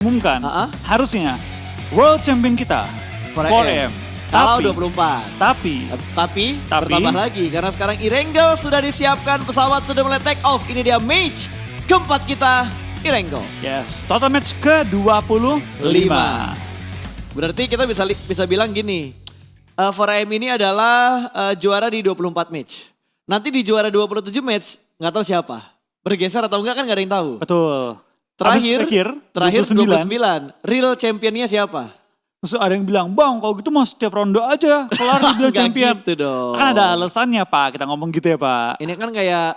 umumkan, Uh-uh. harusnya World Champion kita 4AM. 4AM. Kalau Tapi- 24. Tapi Tapi bertambah lagi karena sekarang Erangel sudah disiapkan, pesawat sudah mulai take off. Ini dia match keempat kita, Erangel. yes, total match ke-25. Berarti kita bisa bilang gini, 4AM ini adalah juara di 24 match. Nanti di juara 27 match nggak tahu siapa. Bergeser atau enggak kan nggak ada yang tahu. Betul. Terakhir Habis 29. Real championnya siapa? Terus ada yang bilang, bang kalau gitu mas setiap ronde aja kelar bilang Nggak champion. gitu dong. Kan ada alasannya pak, kita ngomong gitu ya pak. Ini kan kayak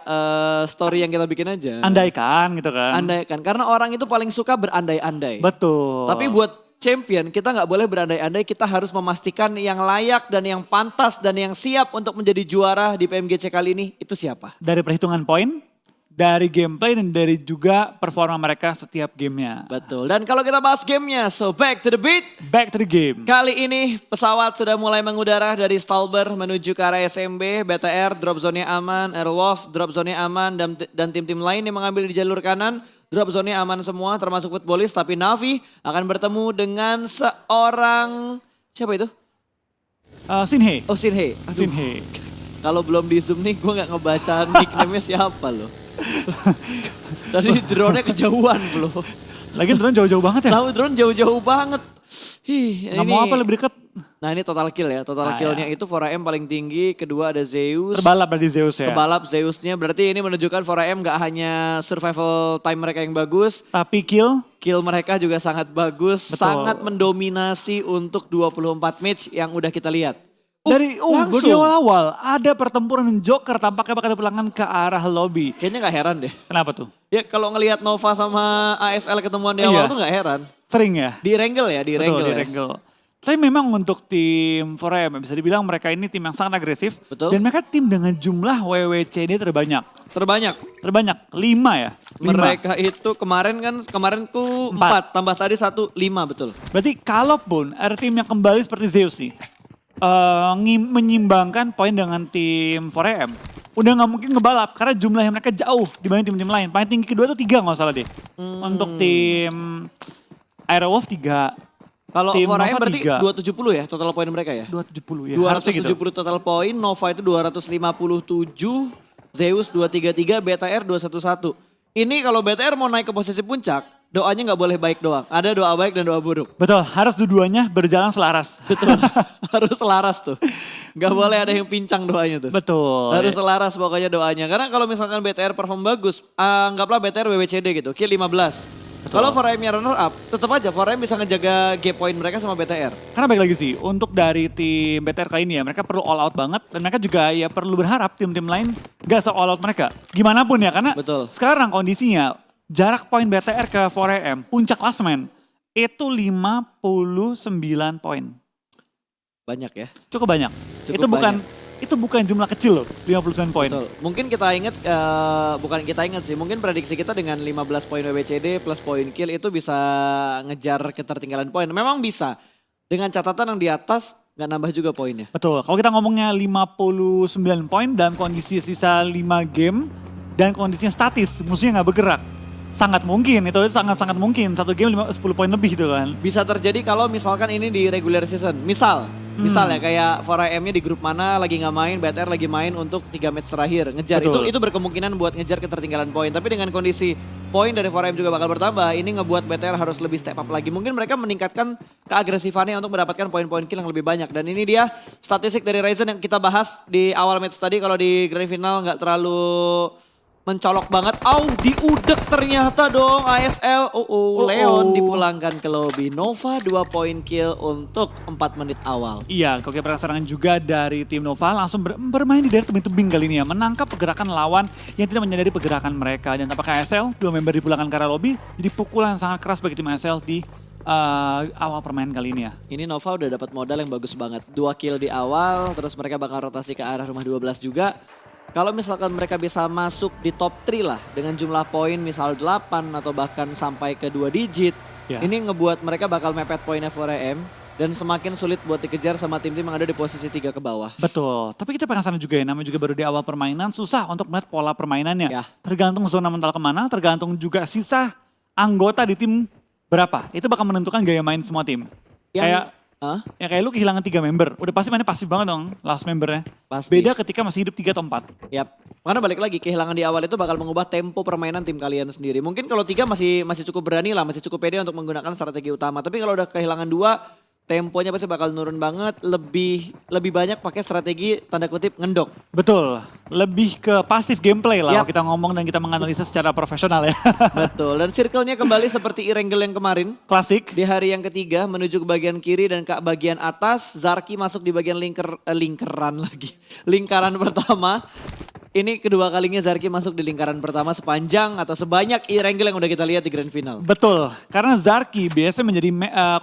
story yang kita bikin aja. Andaikan gitu kan. Andaikan, karena orang itu paling suka berandai-andai. Betul. Tapi buat champion kita nggak boleh berandai-andai, kita harus memastikan yang layak dan yang pantas dan yang siap untuk menjadi juara di PMGC kali ini itu siapa? Dari perhitungan poin, dari gameplay dan dari juga performa mereka setiap gamenya. Betul, dan kalau kita bahas gamenya, so back to the beat. Back to the game. Kali ini pesawat sudah mulai mengudara dari Stalber menuju ke arah SMB, BTR, drop zone-nya aman, Airwolf, drop zone-nya aman, dan tim-tim lain yang mengambil di jalur kanan. Drop zone-nya aman semua termasuk Footballis, tapi Navi akan bertemu dengan seorang, siapa itu? Sinhe. Oh Sinhe. Aduh, Sinhe. kalau belum di zoom nih gue gak ngebaca nickname-nya siapa loh. Tadi drone-nya kejauhan bro. Lagi drone jauh-jauh banget ya. Tahu drone jauh-jauh banget. Nggak mau apa lebih dekat. Nah ini total kill ya. Total kill-nya ya. itu 4AM paling tinggi. Kedua ada Zeus. Terbalap berarti Zeus ya. Kebalap Zeusnya. Berarti ini menunjukkan 4AM gak hanya survival time mereka yang bagus. Tapi kill. Kill mereka juga sangat bagus. Betul. Sangat mendominasi untuk 24 match yang udah kita lihat. Dari langsung. di awal ada pertempuran Joker tampaknya bakal ada pelangan ke arah lobby. Kayaknya gak heran deh. Kenapa tuh? Ya kalau ngelihat Nova sama ASL ketemuan di awal Iya. tuh gak heran. Sering ya? Di Wrangle ya, di Betul, Wrangle di ya. Wrangle. Tapi memang untuk tim 4AM bisa dibilang mereka ini tim yang sangat agresif. Betul. Dan mereka tim dengan jumlah WWCD terbanyak. Terbanyak. Terbanyak, 5 ya? 5. Mereka itu kemarin ku 4, tambah tadi 1, 5 betul. Berarti kalaupun ada tim yang kembali seperti Zeus nih. Menyimbangkan poin dengan tim 4AM. Udah gak mungkin ngebalap karena jumlahnya mereka jauh dibanding tim-tim lain. Paling tinggi kedua tuh 3 gak salah deh. Untuk tim Airwolf 3. Kalau Tim 4AM Nova berarti 3. 270 ya total poin mereka ya? 270 ya. Harusnya 270 gitu. total poin, Nova itu 257, Zeus 233, BTR 211. Ini kalau BTR mau naik ke posisi puncak, doanya nggak boleh baik doang. Ada doa baik dan doa buruk. Betul, harus dua-duanya berjalan selaras. Betul, harus selaras tuh. Nggak boleh ada yang pincang doanya tuh. Betul. Harus selaras pokoknya doanya. Karena kalau misalkan BTR perform bagus, anggaplah BTR WWCD gitu, kill 15. Kalau 4AM-nya runner up, tetap aja 4AM bisa ngejaga gap point mereka sama BTR. Karena baik lagi sih, untuk dari tim BTR kali ini ya, mereka perlu all out banget. Dan mereka juga ya perlu berharap tim-tim lain gak se-all out mereka. Gimana pun ya, karena Betul. sekarang kondisinya jarak poin BTR ke 4AM, puncak klasemen, itu 59 poin. Banyak ya. Cukup banyak. Cukup Itu bukan jumlah kecil loh, 59 poin. Betul. Mungkin kita ingat, bukan kita ingat sih, mungkin prediksi kita dengan 15 poin WBCD plus poin kill itu bisa ngejar ketertinggalan poin. Memang bisa. Dengan catatan yang di atas nggak nambah juga poinnya. Betul, kalau kita ngomongnya 59 poin dalam kondisi sisa 5 game dan kondisinya statis, musuhnya nggak bergerak. Sangat mungkin, itu sangat-sangat mungkin. Satu game 10 poin lebih gitu kan. Bisa terjadi kalau misalkan ini di regular season. Misalnya kayak 4AM-nya di grup mana lagi nggak main, BTR lagi main untuk 3 match terakhir. Ngejar, Betul. itu berkemungkinan buat ngejar ketertinggalan poin. Tapi dengan kondisi poin dari 4AM juga bakal bertambah, ini ngebuat BTR harus lebih step up lagi. Mungkin mereka meningkatkan keagresifannya untuk mendapatkan poin-poin kill yang lebih banyak. Dan ini dia statistik dari Ryzen yang kita bahas di awal match tadi. Kalau di grand final nggak terlalu mencolok banget. Diudek ternyata dong ASL. Leon dipulangkan ke lobby. Nova 2 poin kill untuk 4 menit awal. Iya, kalau kita serangan juga dari tim Nova langsung bermain di daerah tebing-tebing kali ini ya. Menangkap pergerakan lawan yang tidak menyadari pergerakan mereka. Dan tampaknya ASL, 2 member dipulangkan ke arah lobby. Jadi pukulan sangat keras bagi tim ASL di awal permainan kali ini ya. Ini Nova udah dapat modal yang bagus banget. 2 kill di awal, terus mereka bakal rotasi ke arah rumah 12 juga. Kalau misalkan mereka bisa masuk di top 3 lah dengan jumlah poin misal 8 atau bahkan sampai ke 2 digit. Ya. Ini ngebuat mereka bakal mepet poinnya 4AM dan semakin sulit buat dikejar sama tim-tim yang ada di posisi 3 ke bawah. Betul, tapi kita penasaran juga ya, namanya juga baru di awal permainan, susah untuk melihat pola permainannya. Ya. Tergantung zona mental kemana, tergantung juga sisa anggota di tim berapa, itu bakal menentukan gaya main semua tim. Kayak Hah? kayak lu kehilangan 3 member, udah pasti mainnya pasif banget dong last membernya. Pasti. Beda ketika masih hidup 3 atau 4. Yap. Karena balik lagi kehilangan di awal itu bakal mengubah tempo permainan tim kalian sendiri. Mungkin kalau 3 masih cukup berani lah, masih cukup pede untuk menggunakan strategi utama. Tapi kalau udah kehilangan 2, temponya pasti bakal nurun banget. Lebih banyak pakai strategi tanda kutip ngendok. Betul, lebih ke pasif gameplay lah Yap. kalau kita ngomong dan kita menganalisa secara profesional ya. Betul. Dan circle-nya kembali seperti Erangel yang kemarin. Klasik. Di hari yang ketiga menuju ke bagian kiri dan ke bagian atas. Zarki masuk di bagian lingkaran pertama. Ini kedua kalinya Zarki masuk di lingkaran pertama sepanjang atau sebanyak Erangel yang udah kita lihat di grand final. Betul, karena Zarki biasanya menjadi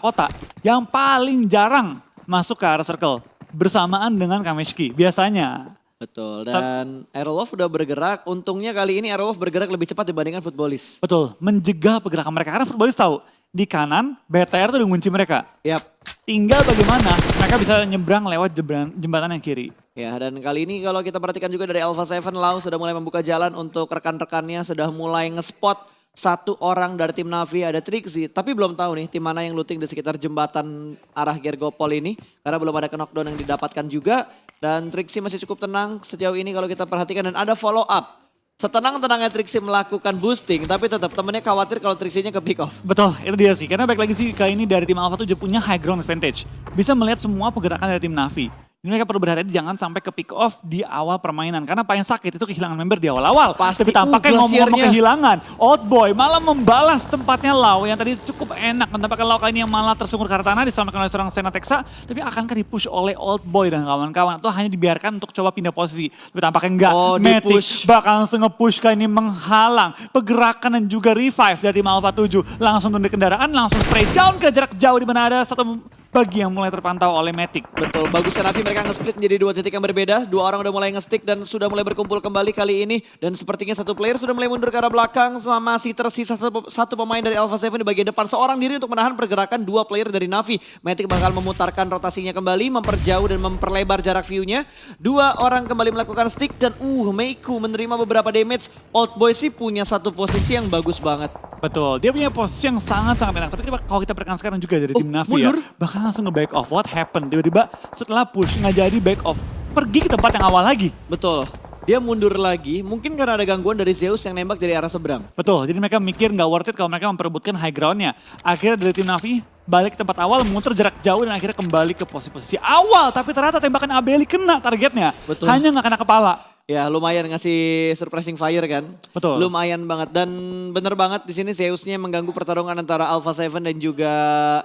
kota yang paling jarang masuk ke area circle. Bersamaan dengan Kameshki, biasanya. Betul, dan Aerolov udah bergerak. Untungnya kali ini Aerolov bergerak lebih cepat dibandingkan Footballis. Betul, menjegal pergerakan mereka. Karena Footballis tahu, di kanan BTR tuh udah ngunci mereka. Yap. Tinggal bagaimana mereka bisa nyebrang lewat jembatan yang kiri. Ya, dan kali ini kalau kita perhatikan juga dari Alpha 7, Lau sudah mulai membuka jalan untuk rekan-rekannya, sudah mulai ngespot satu orang dari tim Navi, ada Trixie. Tapi belum tahu nih tim mana yang looting di sekitar jembatan arah Gergopol ini. Karena belum ada knockdown yang didapatkan juga. Dan Trixie masih cukup tenang sejauh ini kalau kita perhatikan. Dan ada follow up. Setenang-tenangnya Trixie melakukan boosting, tapi tetap temennya khawatir kalau Trixie-nya ke pick off. Betul, itu dia sih. Karena baik lagi sih kali ini dari tim Alpha 7 punya high ground advantage. Bisa melihat semua pergerakan dari tim Navi. Jadi mereka perlu berhati-hati jangan sampai ke pick off di awal permainan. Karena paling sakit itu kehilangan member di awal-awal. Pasti, Tapi tampaknya ngomong-ngomong Glaciernya. kehilangan. Old Boy malah membalas tempatnya Lau yang tadi cukup enak. Dan tampaknya Lau kali ini yang malah tersungkur ke arah tanah diselamatkan oleh seorang Sena Texa. Tapi akankah dipush oleh Old Boy dan kawan-kawan? Atau hanya dibiarkan untuk coba pindah posisi. Tapi tampaknya enggak. Oh, Matic di-push. bakal langsung nge-push kali ini menghalang pergerakan dan juga revive dari tim Alpha 7. Langsung turun dari kendaraan, langsung spray down ke jarak jauh di mana ada satu bagi yang mulai terpantau oleh Matic. Betul, bagusnya Navi mereka nge-split menjadi 2 titik yang berbeda. 2 orang udah mulai nge-stick dan sudah mulai berkumpul kembali kali ini. Dan sepertinya satu player sudah mulai mundur ke arah belakang. Masih tersisa satu pemain dari Alpha 7 di bagian depan. Seorang diri untuk menahan pergerakan 2 player dari Navi. Matic bakal memutarkan rotasinya kembali, memperjauh dan memperlebar jarak view-nya. 2 orang kembali melakukan stick dan Meiku menerima beberapa damage. Old Boy sih punya satu posisi yang bagus banget. Betul, dia punya posisi yang sangat-sangat enak. Tapi kalau kita perhatikan sekarang juga dari tim Navi mundur. ya, bahkan langsung nge-back off. What happened? Tiba-tiba setelah push nggak jadi back off, pergi ke tempat yang awal lagi. Betul, dia mundur lagi. Mungkin karena ada gangguan dari Zeus yang nembak dari arah seberang. Betul, jadi mereka mikir nggak worth it kalau mereka memperebutkan high ground-nya. Akhirnya dari tim Navi balik ke tempat awal, memutar jarak jauh dan akhirnya kembali ke posisi awal. Tapi ternyata tembakan Abeli kena targetnya. Betul. Hanya nggak kena kepala. Ya lumayan ngasih surprising fire kan. Betul. Lumayan banget dan bener banget di sini Zeusnya mengganggu pertarungan antara Alpha 7 dan juga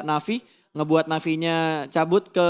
Navi. Ngebuat Navinya cabut ke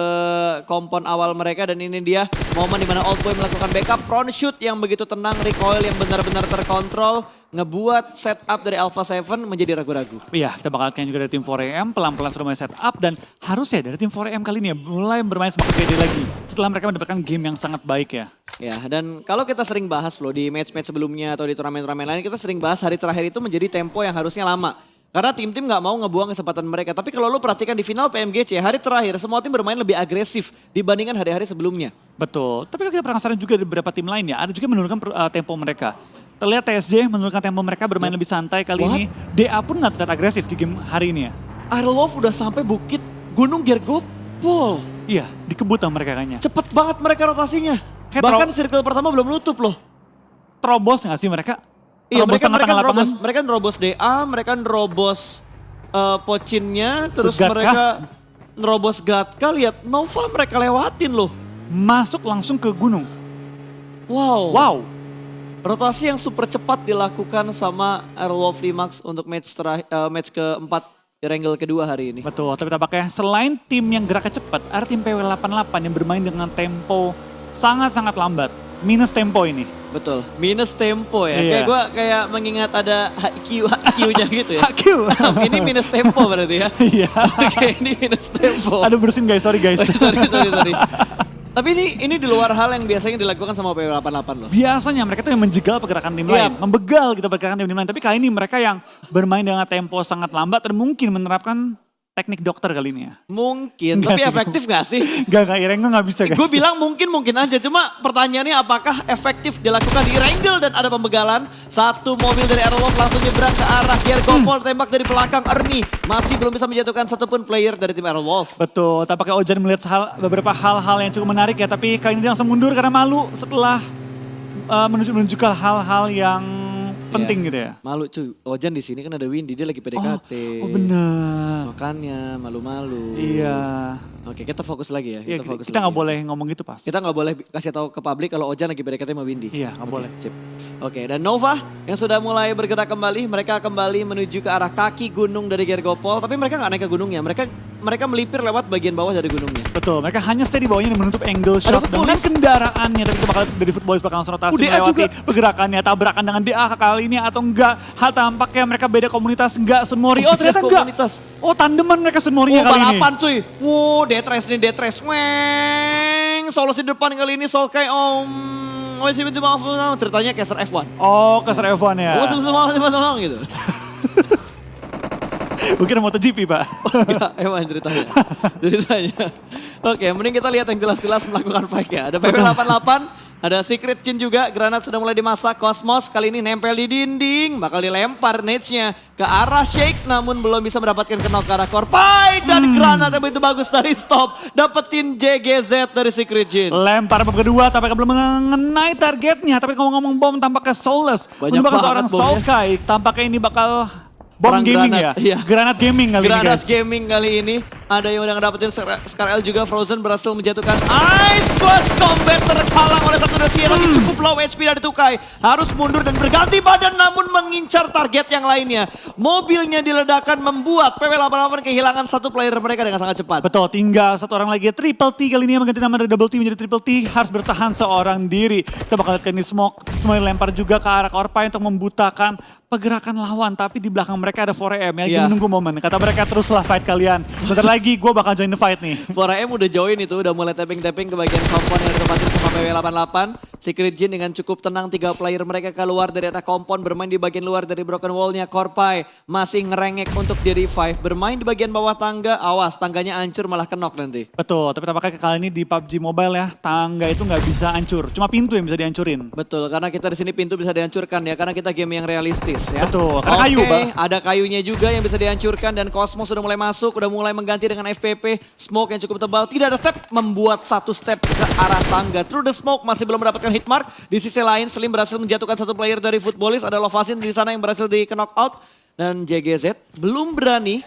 kompon awal mereka dan ini dia momen dimana Old Boy melakukan backup front shoot yang begitu tenang, recoil yang benar-benar terkontrol. Ngebuat setup dari Alpha 7 menjadi ragu-ragu. Iya, kita bakal lihat juga dari tim 4AM pelan-pelan sudah mulai setup dan harusnya dari tim 4AM kali ini ya mulai bermain semakin pede lagi. Setelah mereka mendapatkan game yang sangat baik ya. Ya, dan kalau kita sering bahas loh di match-match sebelumnya atau di turnamen-turnamen lain, kita sering bahas hari terakhir itu menjadi tempo yang harusnya lama. Karena tim-tim nggak mau ngebuang kesempatan mereka. Tapi kalau lo perhatikan di final PMGC, hari terakhir semua tim bermain lebih agresif dibandingkan hari-hari sebelumnya. Betul, tapi kalau kita penasaran juga di beberapa tim lain ya, ada juga menurunkan tempo mereka. Terlihat TSJ menurunkan tempo mereka bermain lebih santai kali ini. DA pun nggak terlihat agresif di game hari ini ya. Aerolov udah sampai bukit Gunung Gergopol. Iya, dikebut sama mereka kayaknya. Cepet banget mereka rotasinya. Kayak Bahkan circle pertama belum nutup loh. Terobos nggak sih mereka? Iya, Terobos tengah-tengah lapangan. mereka nerobos DA, mereka nerobos Pocinnya, terus Gatka. mereka nerobos Gatka, lihat Nova mereka lewatin loh. Masuk langsung ke gunung. Wow. Wow. Rotasi yang super cepat dilakukan sama Aerolov Limax untuk match keempat di Wrangle kedua hari ini. Betul, tapi tampaknya selain tim yang geraknya cepat, ada tim PW88 yang bermain dengan tempo sangat-sangat lambat. Minus tempo ini. Betul, minus tempo ya. Iya. Kayak gue kayak mengingat ada HQ-nya gitu ya. HQ. Ini minus tempo berarti ya. Iya. Oke, ini minus tempo. Aduh bersin guys, sorry guys. sorry. Tapi ini di luar hal yang biasanya dilakukan sama PW88 loh. Biasanya mereka tuh yang menjegal pergerakan tim lain. Membegal gitu pergerakan tim lain. Tapi kali ini mereka yang bermain dengan tempo sangat lambat dan mungkin menerapkan teknik dokter kali ini ya. Mungkin, Enggak tapi sih. efektif gak sih? Gak Irengo gak bisa guys. Gue bilang mungkin aja, cuma pertanyaannya apakah efektif dilakukan di Wrangle dan ada pembegalan. Satu mobil dari Aerolov langsung nyebrang ke arah Gergopol, tembak dari belakang Ernie. Masih belum bisa menjatuhkan satupun player dari tim Aerolov. Betul, tampaknya Ojan melihat beberapa hal-hal yang cukup menarik ya. Tapi kali ini dia langsung mundur karena malu setelah menunjukkan hal-hal yang penting gitu ya. Malu cuy, Ojan di sini kan ada Windy, dia lagi PDKT. Oh bener. Makanya malu-malu. Iya. Oke, kita fokus lagi ya. Iya, Fokus kita lagi. nggak boleh ngomong gitu pas. Kita nggak boleh kasih tahu ke publik kalau Ojan lagi PDKT sama Windy. Iya, nggak boleh. Sip. Oke, dan Nova yang sudah mulai bergerak kembali, mereka kembali menuju ke arah kaki gunung dari Gergopol, tapi mereka nggak naik ke gunungnya, mereka melipir lewat bagian bawah dari gunungnya. Betul, mereka hanya stay di bawahnya dan menutup angle shot dengan Footballis. kendaraannya. Tapi kita bakal dari Footballis bakal langsung rotasi DA melewati juga. pergerakannya. Tabrakan dengan DA kali ini atau enggak. Hal tampaknya mereka beda komunitas, enggak Sunmori. Oh ternyata enggak. Komunitas. Oh tandeman mereka Sunmorinya kali ini. Balapan cuy. Detres nih, Detres. Weng, solusi depan kali ini Solkai Om. Masih pintu langsung ceritanya Caster F1. Oh ke F1 ya. Oh, semua gitu. Mungkin MotoGP pak. Enggak, emang ceritanya. Oke, mending kita lihat yang jelas-jelas melakukan fight ya. Ada PW88, ada Secret Jin juga, granat sudah mulai dimasak. Cosmos kali ini nempel di dinding, bakal dilempar nades-nya ke arah Shake, namun belum bisa mendapatkan knock ke arah Korpai. Dan granat yang begitu bagus dari Stop, dapetin JGZ dari Secret Jin. Lempar bom kedua tampaknya belum mengenai targetnya. Tapi ngomong-ngomong bom tampaknya Soulless. Banyak Menyebabkan banget seorang bomnya. Solkai. Tampaknya ini bakal bom Perang gaming granat, ya. iya. Granat gaming kali ini Granat guys. gaming kali ini. Ada yang udah ngedapetin Scar L juga. Frozen berhasil menjatuhkan Ice Close Combat terhalang oleh satu dari lagi cukup low HP dari Tukai. Harus mundur dan berganti badan namun mengincar target yang lainnya. Mobilnya diledakkan membuat PW88 kehilangan satu player mereka dengan sangat cepat. Betul, tinggal satu orang lagi. Triple T kali ini yang mengganti nama dari Double T menjadi Triple T. Harus bertahan seorang diri. Kita bakal lihat ini Smoke. Semua dilempar juga ke arah Korpai untuk membutakan pergerakan lawan. Tapi di belakang mereka ada 4AM yang lagi Iya. menunggu momen. Kata mereka teruslah fight kalian. Bentar lagi gue bakal join the fight nih. 4AM udah join itu, udah mulai tapping-tapping ke bagian kompon yang ditempatin sama PW88. Secret Jin dengan cukup tenang 3 player mereka keluar dari arah kompon, bermain di bagian luar dari broken wall-nya. Korpai masih ngerengek untuk di revive, bermain di bagian bawah tangga. Awas, tangganya hancur malah kenok nanti. Betul, tapi tampaknya kali ini di PUBG Mobile ya, tangga itu nggak bisa hancur. Cuma pintu yang bisa dihancurin. Betul, karena kita di sini pintu bisa dihancurkan ya, karena kita game yang realistis ya. Betul, karena kayu, Bang. Ada kayunya juga yang bisa dihancurkan dan Cosmos sudah mulai masuk, udah mulai mengganti dengan FPP. Smoke yang cukup tebal, tidak ada step, membuat satu step ke arah tangga. Through the smoke masih belum mendapatkan hit mark. Di sisi lain, Slim berhasil menjatuhkan satu player dari Footballis. Ada Lovasin di sana yang berhasil di knock out. Dan JGZ belum berani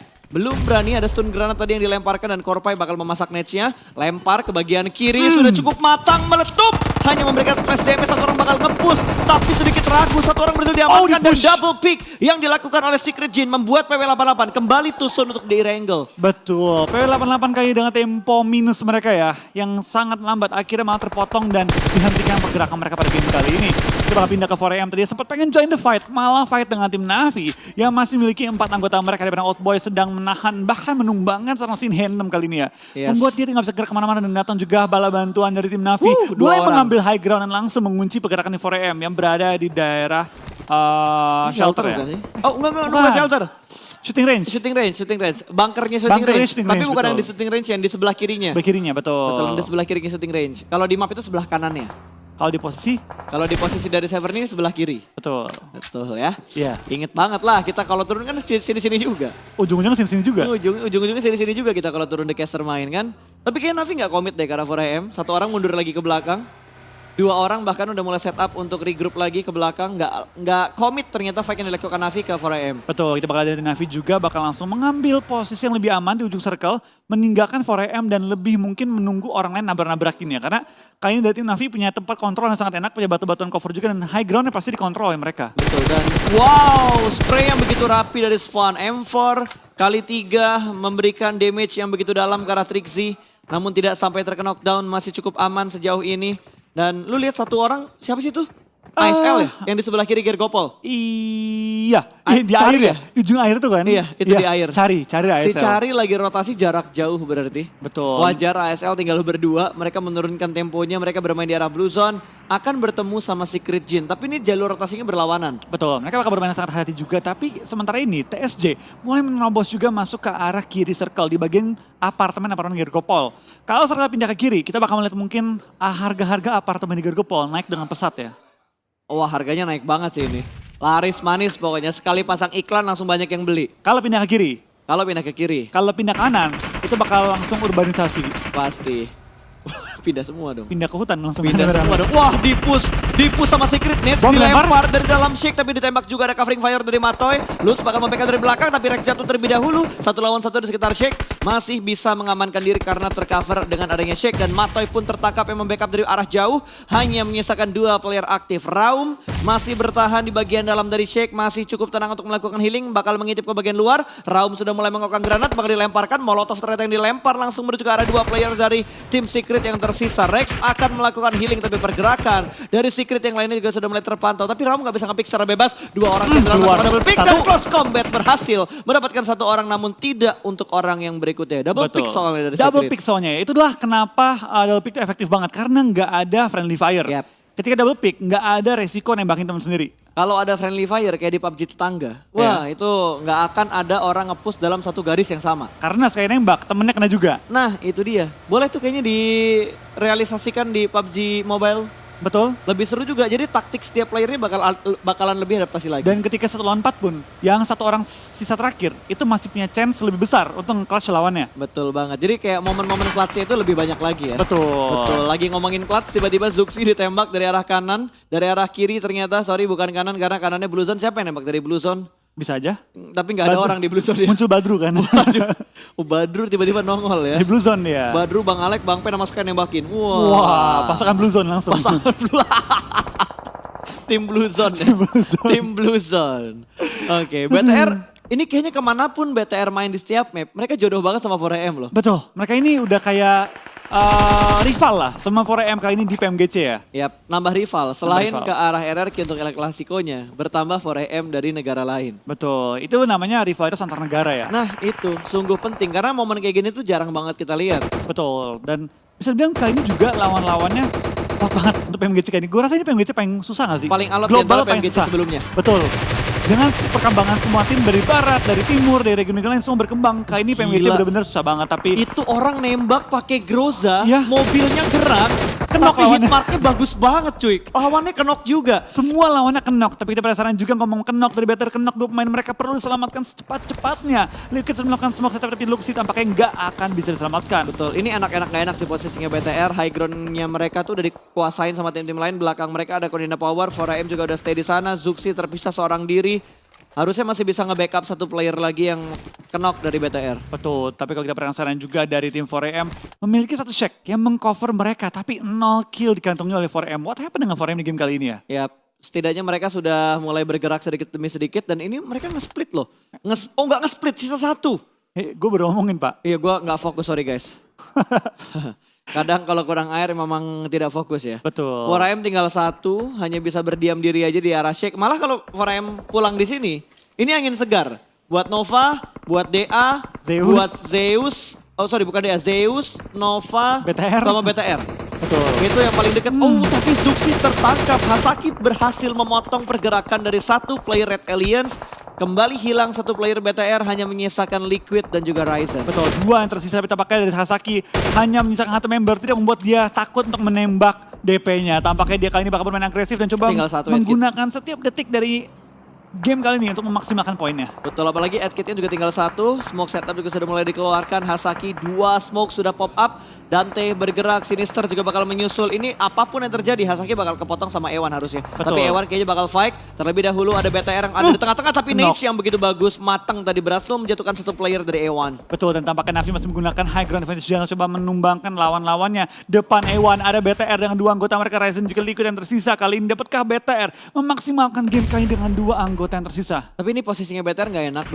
ada stun granat tadi yang dilemparkan dan Korpai bakal memasak nets-nya. Lempar ke bagian kiri, sudah cukup matang, meletup. Hanya memberikan splash damage, satu orang bakal nge-push. Tapi sedikit ragu, satu orang berhasil diamankan dan di-push. double pick yang dilakukan oleh Secret Jin membuat PW88 kembali tusun untuk di Wrangle. Betul, PW88 kali dengan tempo minus mereka ya, yang sangat lambat. Akhirnya malah terpotong dan dihentikan pergerakan mereka pada game kali ini. Kita bakal pindah ke 4AM tadi, sempat pengen join the fight, malah fight dengan tim Navi yang masih memiliki 4 anggota mereka, di mana Outboy sedang menahan, bahkan menumbangkan seorang Sin Hanem kali ini ya. Yes. Membuat dia tidak bisa gerak kemana-mana dan datang juga bala bantuan dari tim Navi. Dua Mulai orang. mengambil high ground dan langsung mengunci pergerakan di 4AM yang berada di daerah shelter ya. bukan sih? Oh enggak shelter. Shooting range. Shooting range. Bunkernya shooting Bunkernya range. shooting Tapi range, bukan yang betul. di shooting range, yang di sebelah kirinya. Kirinya, betul. Betul, yang di sebelah kirinya shooting range. Kalau di map itu sebelah kanannya. Kalau di posisi, Kalau di posisi dari server ini sebelah kiri. betul. Betul ya. Iya. Ingat banget lah, kita kalau turun kan sini-sini juga. Ujung-ujungnya sini-sini juga. Ujung-ujungnya sini-sini juga kita kalau turun di caster main kan. Tapi kayaknya Navi gak komit deh karena 4AM. Satu orang mundur lagi ke belakang. 2 orang bahkan udah mulai setup untuk regroup lagi ke belakang. Nggak komit ternyata fight yang dilakukan Navi ke 4AM. Betul, kita bakal dari Navi juga bakal langsung mengambil posisi yang lebih aman di ujung circle, meninggalkan 4AM dan lebih mungkin menunggu orang lain nabrak-nabrakin ya. Karena kali ini dari tim Navi punya tempat kontrol yang sangat enak, punya batu-batuan cover juga dan high ground yang pasti dikontrol oleh mereka. Betul, dan wow, spray yang begitu rapi dari spawn M4 kali 3 memberikan damage yang begitu dalam ke arah Trixie. Namun tidak sampai terkena knockdown, masih cukup aman sejauh ini. Dan lu lihat satu orang, siapa sih itu? ASL ya? Yang di sebelah kiri Gergopol. Iya, di Cari air ya? Di ujung air tuh kan? Iya, itu di air. Cari ASL. Si Cari lagi rotasi jarak jauh berarti. Betul. Wajar ASL tinggal berdua, mereka menurunkan temponya, mereka bermain di arah Blue Zone, akan bertemu sama Secret Jin. Tapi ini jalur rotasinya berlawanan. Betul, mereka bakal bermain sangat hati juga. Tapi sementara ini TSJ mulai menerobos juga masuk ke arah kiri circle di bagian apartemen Gergopol. Kalau circle pindah ke kiri, kita bakal melihat mungkin harga-harga apartemen di Gergopol naik dengan pesat ya. Wah harganya naik banget sih ini. Laris manis pokoknya, sekali pasang iklan langsung banyak yang beli. Kalau pindah ke kiri, Kalau pindah ke kiri, kalau pindah ke kanan, itu bakal langsung urbanisasi. pasti. Pindah semua dong. Pindah ke hutan langsung. Pindah semua dong. Wah dipush sama Secret Nets, Bom dilempar dari dalam Shake tapi ditembak juga, ada covering fire dari Matoy. Lutz bakal membackup dari belakang tapi Rex jatuh terlebih dahulu. 1 lawan 1 di sekitar Shake, masih bisa mengamankan diri karena tercover dengan adanya Shake dan Matoy pun tertangkap yang membackup dari arah jauh. Hanya menyisakan 2 player aktif. Raum masih bertahan di bagian dalam dari Shake, masih cukup tenang untuk melakukan healing, bakal mengintip ke bagian luar. Raum sudah mulai mengokang granat, bakal dilemparkan. Molotov ternyata yang dilempar langsung menuju ke arah 2 player dari tim Secret yang tersisa. Rex akan melakukan healing tapi pergerakan dari Secret yang lainnya juga sudah mulai terpantau. Tapi Raum nggak bisa nge-pick secara bebas. 2 orang yang keluar. double pick Satu. dan close combat berhasil mendapatkan 1 orang namun tidak untuk orang yang berikutnya. Double pick soalnya dari Double Secret. pick soalnya. Itulah kenapa double pick itu efektif banget. Karena nggak ada friendly fire. Yap. Ketika double pick, nggak ada resiko nembakin teman sendiri. Kalau ada friendly fire kayak di PUBG tetangga, wah itu nggak akan ada orang nge-push dalam satu garis yang sama. Karena sekali nembak, temennya kena juga. Nah itu dia, boleh tuh kayaknya direalisasikan di PUBG Mobile. Betul. Lebih seru juga, jadi taktik setiap playernya bakalan lebih adaptasi lagi. Dan ketika 1 lawan 4 pun, yang 1 orang sisa terakhir, itu masih punya chance lebih besar untuk nge-clutch lawannya. Betul banget, jadi kayak momen-momen clutch-nya itu lebih banyak lagi ya. Betul. Betul, lagi ngomongin clutch tiba-tiba Zuxi ditembak dari arah kanan, dari arah kiri ternyata, sorry bukan kanan karena kanannya Blue Zone. Siapa yang nembak dari Blue Zone? Bisa aja. Tapi nggak ada orang di Blue Zone ya. Muncul Badru kan. Badru tiba-tiba nongol ya. Di Blue Zone dia. Badru, Bang Alek, Bang Pen sama Sky nembakin. Wah, pasangan Blue Zone langsung. Pasangan Blue. Tim Blue Zone ya. Tim Blue Zone. Oke, BTR ini kayaknya kemanapun BTR main di setiap map, mereka jodoh banget sama 4AM loh. Betul, mereka ini udah kayak rival lah sama 4AM kali ini di PMGC ya. Yap, nambah rival. Selain rival. ke arah RRQ untuk El Clasico-nya, bertambah 4AM dari negara lain. Betul, itu namanya rivalitas antar negara ya. Nah itu sungguh penting karena momen kayak gini tuh jarang banget kita lihat. Betul, dan bisa dibilang kali ini juga lawan-lawannya kuat banget untuk PMGC kali ini. Gue rasa ini PMGC paling susah gak sih? Paling alot global di antara PMGC sebelumnya. Betul. Dengan perkembangan semua tim dari barat, dari timur, dari region-region lain semua berkembang. Kali ini PMGC Gila. benar-benar susah banget tapi Itu orang nembak pakai Groza, Ya. mobilnya gerak, Kenok tapi lawannya. hitmarknya bagus banget cuy. Lawannya kenok juga. semua lawannya kenok. Tapi kita penasaran juga ngomong kenok dari better kenok. 2 pemain mereka perlu diselamatkan secepat-cepatnya. Liquid sudah melakukan smoke setup tapi Luxi tampaknya nggak akan bisa diselamatkan. Betul, ini enak-enak gak enak sih posisinya BTR. High ground-nya mereka tuh udah dikuasain sama tim-tim lain. Belakang mereka ada Konina Power, 4AM juga udah stay di sana. Zuxi terpisah seorang diri. Harusnya masih bisa nge-backup 1 player lagi yang kenok dari BTR. Betul, tapi kalau kita penasaran juga dari tim 4AM memiliki 1 Shake yang mengcover mereka tapi 0 kill dikantongi oleh 4AM. What happened dengan 4AM di game kali ini ya? Ya, setidaknya mereka sudah mulai bergerak sedikit demi sedikit dan ini mereka nge-split loh. Nggak nge-split, sisa 1. Gue baru ngomongin Pak. Iya, gue nggak fokus, sorry guys. Kadang kalau kurang air memang tidak fokus ya. Betul. 4AM tinggal 1, hanya bisa berdiam diri aja di arah Shake. Malah kalau 4AM pulang di sini, ini angin segar. Buat Nova, buat DA, Zeus. buat Zeus. Oh sorry bukan DA, Zeus, Nova, BTR. sama BTR. Betul. Itu yang paling dekat. Oh tapi Zuxi tertangkap. Hasaki berhasil memotong pergerakan dari 1 player Red Aliens. Kembali hilang 1 player BTR, hanya menyisakan Liquid dan juga Ryzen. Betul, 2 yang tersisa tapi tampaknya dari Sasaki hanya menyisakan 1 member. Tidak membuat dia takut untuk menembak DP-nya. Tampaknya dia kali ini bakal bermain agresif dan coba Tinggal 1 menggunakan setiap detik dari game kali ini untuk memaksimalkan poinnya. Betul, apalagi adkitnya juga tinggal 1. Smoke setup juga sudah mulai dikeluarkan. Hasaki 2 smoke sudah pop up. Dante bergerak, Sinister juga bakal menyusul. Ini apapun yang terjadi, Hasaki bakal kepotong sama Ewan harusnya. Betul. Tapi Ewan kayaknya bakal fight. Terlebih dahulu ada BTR yang ada di tengah-tengah. Tapi Knock. Nate yang begitu bagus, matang tadi berhasil menjatuhkan 1 player dari Ewan. Betul, dan tampaknya Navi masih menggunakan high ground advantage dan coba menumbangkan lawan-lawannya. Depan Ewan ada BTR dengan 2 anggota mereka, Ryzen juga Liquid yang tersisa. Kali ini dapatkah BTR memaksimalkan game kali ini dengan 2 anggota yang tersisa? Tapi ini posisinya BTR nggak enak.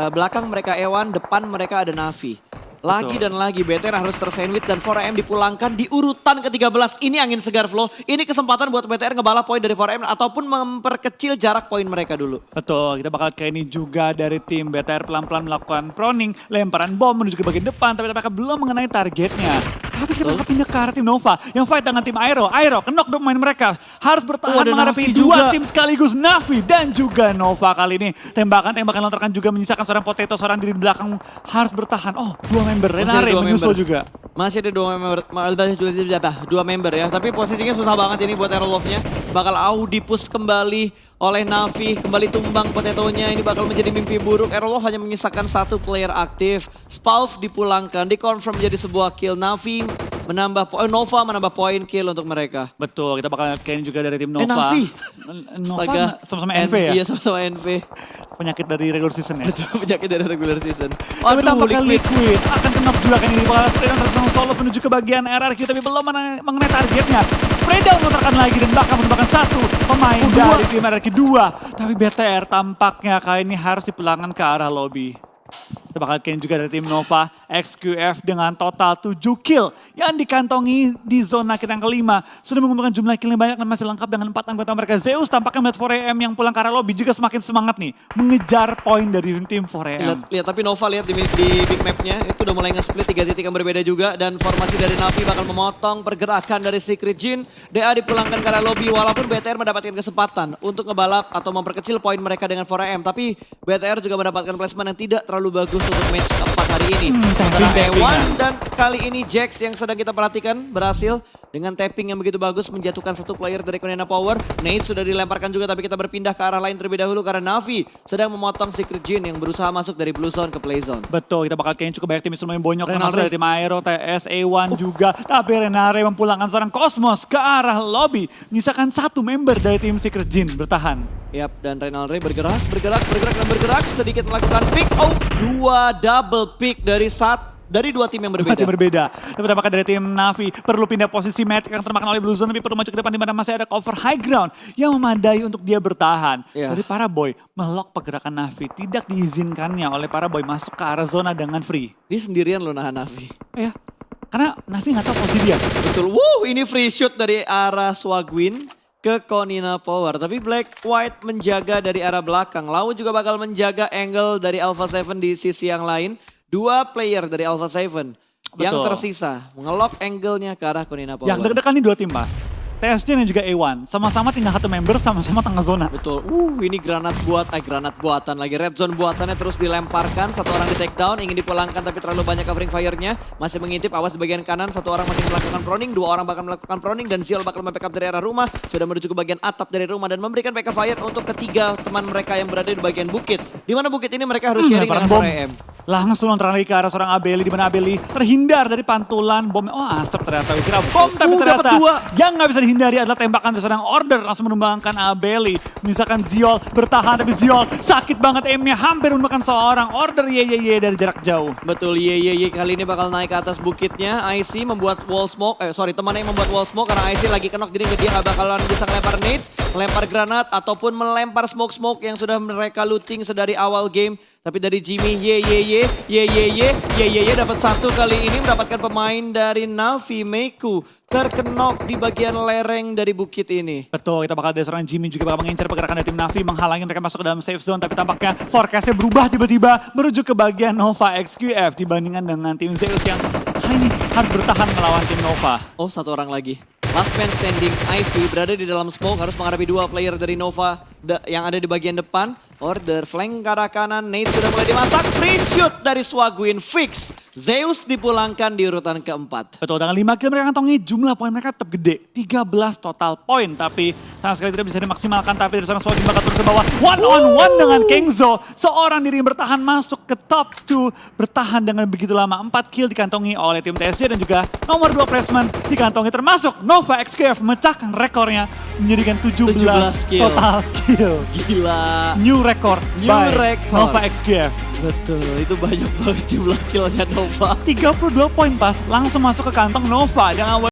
Belakang mereka Ewan, depan mereka ada Navi. Lagi dan lagi BTR harus tersandwich dan 4AM dipulangkan di urutan ke-13. Ini angin segar Flo. Ini kesempatan buat BTR ngebalap poin dari 4AM ataupun memperkecil jarak poin mereka dulu. Betul, kita bakal kayak ini juga dari tim BTR pelan-pelan melakukan proning, lemparan bom menuju ke bagian depan, tapi mereka belum mengenai targetnya. Tapi kita bakal pindah ke arah tim Nova yang fight dengan tim Aero. Aero kenok dong main mereka, harus bertahan ada menghadapi Navi dua juga. tim sekaligus, Navi dan juga Nova kali ini. Tembakan lontarkan juga menyisakan seorang Potato, seorang diri di belakang harus bertahan. Oh, dua member, Renare menyusul juga. Masih ada dua member ya. Tapi posisinya susah banget ini buat Aerolove-nya. Bakal Audipus kembali oleh Navi. Kembali tumbang Potato-nya. Ini bakal menjadi mimpi buruk. Aerolove hanya menyisakan satu player aktif. Spalv dipulangkan. Dikonfirm menjadi sebuah kill. Navi menambah Nova menambah poin kill untuk mereka. Betul, kita bakal kayak ini juga dari tim Nova. Navi. Nova sama-sama NV ya? Iya sama-sama NV. Penyakit dari regular season ya? Penyakit dari regular season. Tapi tampaknya Liquid akan kenok juga kan ini. Bakal spray down terus solo menuju ke bagian RRQ tapi belum mengenai targetnya. Spray down memutarkan lagi dan bahkan merupakan satu pemain dari tim RRQ 2. Tapi BTR tampaknya kali ini harus dipulangkan ke arah lobby. Kita bakal kayak juga dari tim Nova, XQF dengan total 7 kill yang dikantongi di zona kita yang kelima. Sudah mengumpulkan jumlah kill yang banyak dan masih lengkap dengan 4 anggota mereka. Zeus tampaknya melihat 4AM yang pulang ke arah lobby juga semakin semangat nih mengejar poin dari tim 4AM. Lihat tapi Nova lihat di big mapnya itu udah mulai nge-split 3 titik yang berbeda juga. Dan formasi dari Navi bakal memotong pergerakan dari Secret Jin. DA dipulangkan ke arah lobby walaupun BTR mendapatkan kesempatan untuk ngebalap atau memperkecil poin mereka dengan 4AM. Tapi BTR juga mendapatkan placement yang tidak terlalu bagus untuk match keempat hari ini. Antara E1 dan kali ini Jax yang sedang kita perhatikan berhasil dengan tapping yang begitu bagus menjatuhkan satu player dari Konena Power. Nate sudah dilemparkan juga tapi kita berpindah ke arah lain terlebih dahulu karena Navi sedang memotong Secret Jin yang berusaha masuk dari Blue Zone ke Play Zone. Betul, kita bakal kayaknya cukup banyak tim yang bonyok termasuk dari tim Aero, TS, A1 juga. Tapi Renare memulangkan seorang Cosmos ke arah lobby. Menyisakan satu member dari tim Secret Jin bertahan. Yap, dan Renalre bergerak, sedikit melakukan pick. Oh, 2 double pick dari dua tim yang berbeda. Tim berbeda. Tapi tampaknya dari tim Navi perlu pindah posisi Matt yang termakan oleh Blue Zone tapi perlu maju ke depan di mana masih ada cover high ground yang memadai untuk dia bertahan. Dari para boy melok pergerakan Navi tidak diizinkannya oleh para boy masuk ke arah zona dengan free. Dia sendirian loh nahan Navi. Ya, karena Navi nggak tahu posisi dia. Betul. Ini free shoot dari arah Swagwin ke Konina Power. Tapi Black White menjaga dari arah belakang. Lau juga bakal menjaga angle dari Alpha 7 di sisi yang lain. 2 player dari Alpha 7 yang tersisa mengelok angle-nya ke arah Konina Power. Yang deg-degan nih 2 tim, Mas. TSJ dan juga A1 sama-sama tinggal satu member, sama-sama tengah zona. Betul. Ini granat buatan lagi. Red zone buatannya terus dilemparkan. Satu orang di take down, ingin dipulangkan tapi terlalu banyak covering fire-nya. Masih mengintip, awas di bagian kanan. Satu orang masih melakukan proning, 2 orang bakal melakukan proning. Dan Ziol bakal membackup dari arah rumah. Sudah menuju ke bagian atap dari rumah dan memberikan backup fire untuk ketiga teman mereka yang berada di bagian bukit. Di mana bukit ini mereka harus sharing dengan 4AM. Langsung lontaran lagi ke arah seorang Abeli, di mana Abeli terhindar dari pantulan bom. Oh, asap ternyata. Kira bom, tapi ternyata yang nggak bisa dihindari adalah tembakan dari seorang Order. Langsung menumbangkan Abeli. Misalkan Ziol bertahan, tapi Ziol sakit banget aimnya. Hampir menumbangkan seorang Order ye dari jarak jauh. Betul, ye kali ini bakal naik ke atas bukitnya. IC membuat wall smoke, temannya yang membuat wall smoke karena IC lagi kenok. Jadi dia nggak bakalan bisa melempar nades, melempar granat, ataupun melempar smoke yang sudah mereka looting sedari awal game. Tapi dari Jimmy, ye dapat satu kali ini mendapatkan pemain dari Navi, Meiku. Terkenok di bagian lereng dari bukit ini. Betul, kita bakal ada seorang Jimmy juga bakal mengincar pergerakan dari tim Navi, menghalangi mereka masuk ke dalam safe zone. Tapi tampaknya forecastnya berubah tiba-tiba menuju ke bagian Nova XQF dibandingkan dengan tim Zeus yang ini harus bertahan melawan tim Nova. Oh, satu orang lagi. Last man standing, IC berada di dalam smoke, harus menghadapi 2 player dari Nova yang ada di bagian depan. Order, flank ke arah kanan, Nate sudah mulai dimasak, free shoot dari Swagwin, fix. Zeus dipulangkan di urutan keempat. Betul, dengan 5 kill mereka kantongi, jumlah poin mereka tetap gede. 13 total poin, tapi sama sekali tidak bisa dimaksimalkan. Tapi dari sana Swagwin bakal terus ke bawah, one on one dengan Kengzo. Seorang diri yang bertahan masuk ke top 2, bertahan dengan begitu lama. 4 kill dikantongi oleh tim TSJ dan juga nomor 2 placement dikantongi termasuk Nova XQF memecahkan rekornya menjadikan 17 total kill. Gila. New record by Nova XQF. Betul, itu banyak banget jumlah killnya Nova. 32 poin pas, langsung masuk ke kantong Nova. Jangan